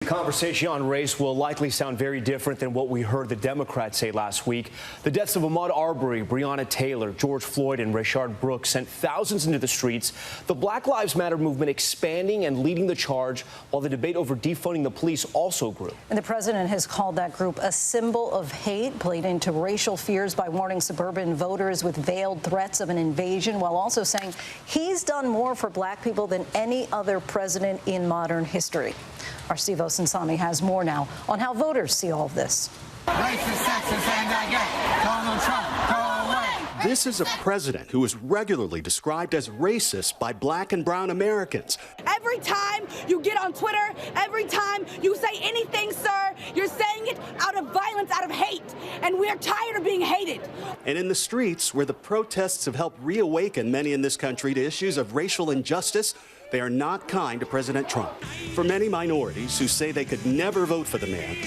conversation on race will likely sound very different than what we heard the Democrats say last week. The deaths of Ahmaud Arbery, Breonna Taylor, George Floyd, and Rayshard Brooks sent thousands into the streets. The Black Lives Matter movement expanding and leading the charge, while the debate over defunding the police also grew. And the president has called that group a symbol of hate, played into racial fears by warning suburban voters with veiled threats of an invasion, while also saying he's done more for black people than any other president in modern history. Our Steve Osensami has more now on how voters see all of this. Racist, sexist, anti-gay. Donald Trump, go away. This is a president who is regularly described as racist by black and brown Americans. Every time you get on Twitter, every time you say anything, sir, you're saying it out of violence, out of hate. And we're tired of being hated. And in the streets, where the protests have helped reawaken many in this country to issues of racial injustice, they are not kind to President Trump. For many minorities who say they could never vote for the man,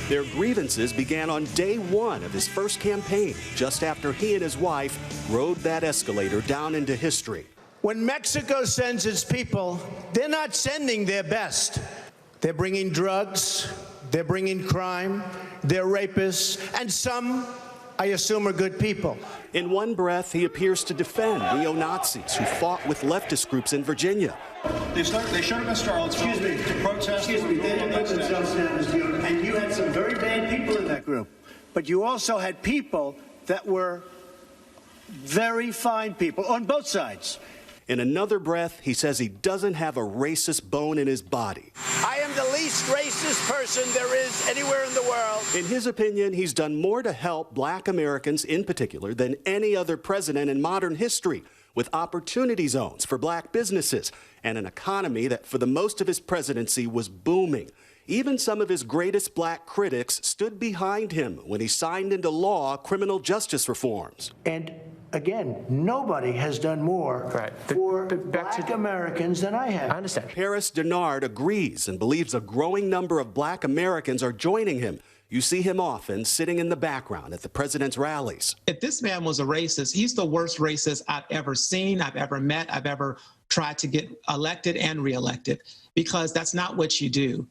their grievances began on day one of his first campaign, just after he and his wife rode that escalator down into history. When Mexico sends its people, they're not sending their best. They're bringing drugs, they're bringing crime, they're rapists, and some, I assume, are good people. In one breath, he appears to defend neo-Nazis who fought with leftist groups in Virginia. They showed up in Charlottesville to protest. They didn't put themselves down as the other. And you had some very bad people in that group. But you also had people that were very fine people on both sides. In another breath, he says he doesn't have a racist bone in his body. I am the least racist person there is anywhere in the world. In his opinion, he's done more to help black Americans in particular than any other president in modern history, with opportunity zones for black businesses and an economy that for the most of his presidency was booming. Even some of his greatest black critics stood behind him when he signed into law criminal justice reforms. And again, nobody has done more for black Americans than I have. I understand. Paris Denard agrees and believes a growing number of black Americans are joining him. You see him often sitting in the background at the president's rallies. If this man was a racist, he's the worst racist I've ever seen, I've ever met, I've ever tried to get elected and reelected, because that's not what you do.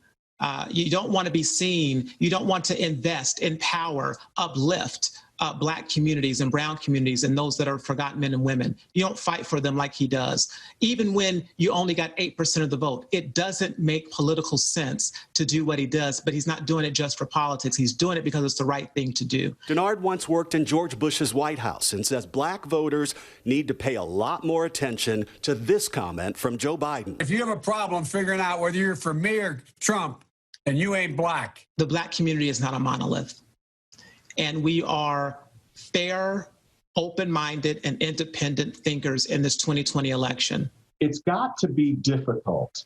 You don't want to be seen. You don't want to invest, empower, uplift black communities and brown communities and those that are forgotten men and women. You don't fight for them like he does. Even when you only got 8% of the vote, it doesn't make political sense to do what he does, but he's not doing it just for politics. He's doing it because it's the right thing to do. Denard once worked in George Bush's White House and says black voters need to pay a lot more attention to this comment from Joe Biden. If you have a problem figuring out whether you're for me or Trump, and you ain't black. The black community is not a monolith. And we are fair, open-minded, and independent thinkers in this 2020 election. It's got to be difficult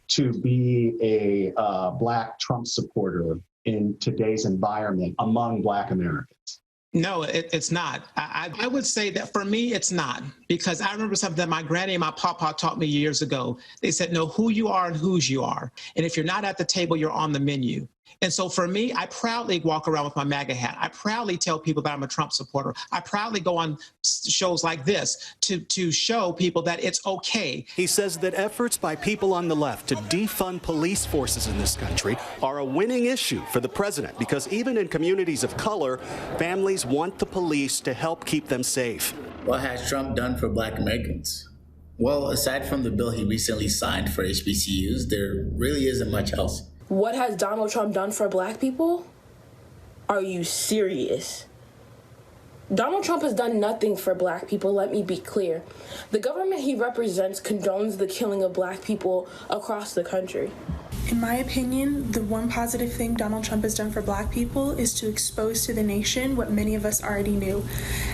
to be a black Trump supporter in today's environment among black Americans. No, it's not. I would say that for me, it's not, because I remember something that my granny and my papa taught me years ago. They said, know who you are and whose you are. And if you're not at the table, you're on the menu. And so for me, I proudly walk around with my MAGA hat. I proudly tell people that I'm a Trump supporter. I proudly go on shows like this to show people that it's okay. He says that efforts by people on the left to defund police forces in this country are a winning issue for the president, because even in communities of color, families want the police to help keep them safe. What has Trump done for black Americans? Well, aside from the bill he recently signed for HBCUs, there really isn't much else. What has Donald Trump done for black people? Are you serious? Donald Trump has done nothing for black people, let me be clear. The government he represents condones the killing of black people across the country. In my opinion, the one positive thing Donald Trump has done for black people is to expose to the nation what many of us already knew,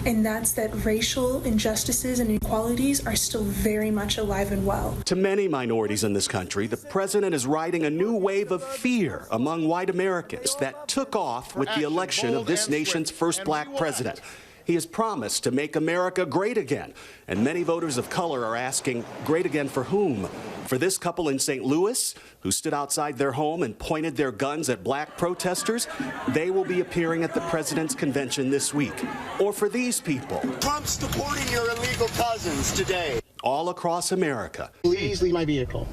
and that's that racial injustices and inequalities are still very much alive and well. To many minorities in this country, the president is riding a new wave of fear among white Americans that took off with the election of this nation's first black president. He has promised to make America great again, and many voters of color are asking, great again for whom? For this couple in St. Louis, who stood outside their home and pointed their guns at black protesters, they will be appearing at the president's convention this week. Or for these people, Trump's supporting your illegal cousins today. All across America. Please leave my vehicle.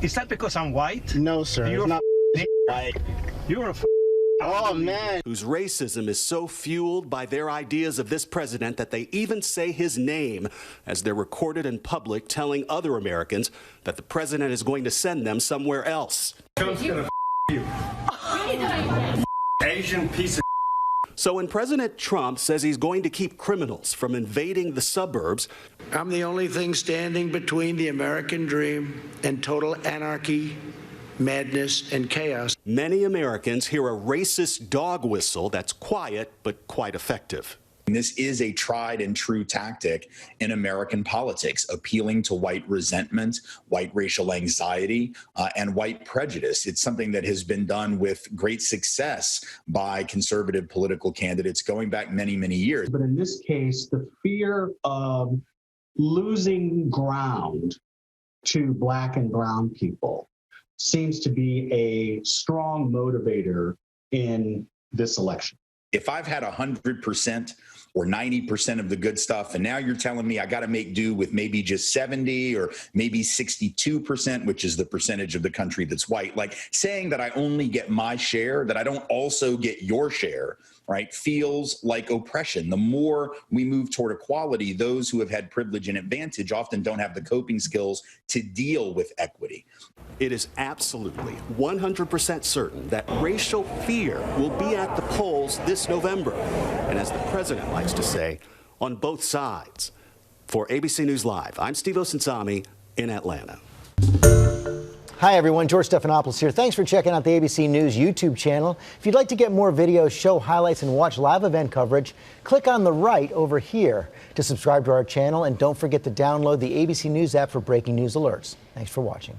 Is that because I'm white? No, sir. You're not You're a oh, man. Whose racism is so fueled by their ideas of this president that they even say his name as they're recorded in public telling other Americans that the president is going to send them somewhere else. Trump's gonna you. Asian piece of. So when President Trump says he's going to keep criminals from invading the suburbs, I'm the only thing standing between the American dream and total anarchy, madness, and chaos. many Americans hear a racist dog whistle that's quiet but quite effective. This is a tried and true tactic in American politics, appealing to white resentment, white racial anxiety, and white prejudice. It's something that has been done with great success by conservative political candidates going back many, many years. But in this case, the fear of losing ground to Black and brown people seems to be a strong motivator in this election. If I've had 100% or 90% of the good stuff, and now you're telling me I got to make do with maybe just 70 or maybe 62%, which is the percentage of the country that's white, like saying that I only get my share, that I don't also get your share, right, feels like oppression. The more we move toward equality, those who have had privilege and advantage often don't have the coping skills to deal with equity. It is absolutely 100% certain that racial fear will be at the polls this November. And as the president likes to say, on both sides. For ABC News Live, I'm Steve Osunsami in Atlanta. Hi, everyone. George Stephanopoulos here. Thanks for checking out the ABC News YouTube channel. If you'd like to get more videos, show highlights, and watch live event coverage, click on the right over here to subscribe to our channel. And don't forget to download the ABC News app for breaking news alerts. Thanks for watching.